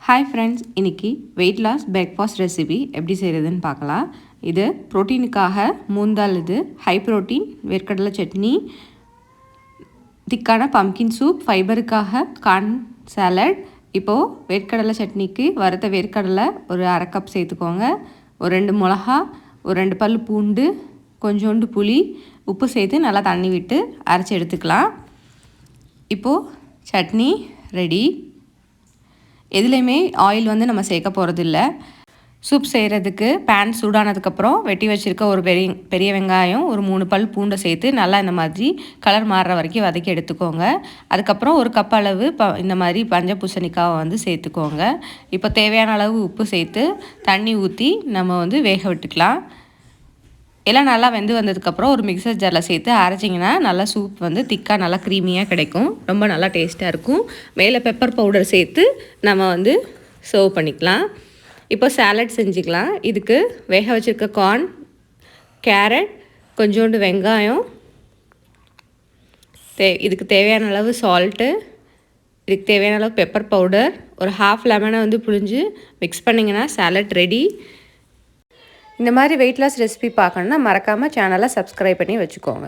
Hi friends, இன்றைக்கி weight loss breakfast recipe எப்படி செய்கிறதுன்னு பார்க்கலாம். இது ப்ரோட்டீனுக்காக மூந்தால், இது ஹை ப்ரோட்டீன் வேர்க்கடலை சட்னி, திக்கான பம்கின் சூப், ஃபைபருக்காக கார்ன் சாலட். இப்போது வேர்க்கடலை சட்னிக்கு வறுத்த வேர்க்கடலை ஒரு அரை கப் சேர்த்துக்கோங்க. ஒரு 2 மிளகா, ஒரு 2 பல் பூண்டு, கொஞ்சோண்டு புளி, உப்பு சேர்த்து நல்லா தண்ணி விட்டு அரைச்சி எடுத்துக்கலாம். இப்போது சட்னி ரெடி. எதுலேயுமே ஆயில் நம்ம சேர்க்க போகிறதில்ல. சூப் செய்கிறதுக்கு பேன் சூடானதுக்கப்புறம் வெட்டி வச்சுருக்க ஒரு பெரிய வெங்காயம், ஒரு 3 பல் பூண்டை சேர்த்து நல்லா இந்த மாதிரி கலர் மாறுற வரைக்கும் வதக்கி எடுத்துக்கோங்க. அதுக்கப்புறம் ஒரு கப் அளவு இந்த மாதிரி பஞ்ச பூசணிக்காவை சேர்த்துக்கோங்க. இப்போ தேவையான அளவு உப்பு சேர்த்து தண்ணி ஊற்றி நம்ம வேக விட்டுக்கலாம். எல்லாம் நல்லா வெந்து வந்ததுக்கப்புறம் ஒரு மிக்சர் ஜாரில் சேர்த்து அரைச்சிங்கன்னா நல்லா சூப் திக்காக நல்லா க்ரீமியாக கிடைக்கும். ரொம்ப நல்லா டேஸ்ட்டாக இருக்கும். மேலே பெப்பர் பவுடர் சேர்த்து நம்ம சர்வ் பண்ணிக்கலாம். இப்போ சாலட் செஞ்சுக்கலாம். இதுக்கு வேக வச்சுருக்க கார்ன், கேரட், கொஞ்சோண்டு வெங்காயம், இதுக்கு தேவையான அளவு சால்ட்டு, இதுக்கு தேவையான அளவு பெப்பர் பவுடர், ஒரு ஹாஃப் லெமனை புழிஞ்சு மிக்ஸ் பண்ணிங்கன்னா சாலட் ரெடி. இந்த மாதிரி வெயிட் லாஸ் ரெசிபி பார்க்கணுன்னா மறக்காமல் சேனலை சப்ஸ்கிரைப் பண்ணி வச்சுக்கோங்க.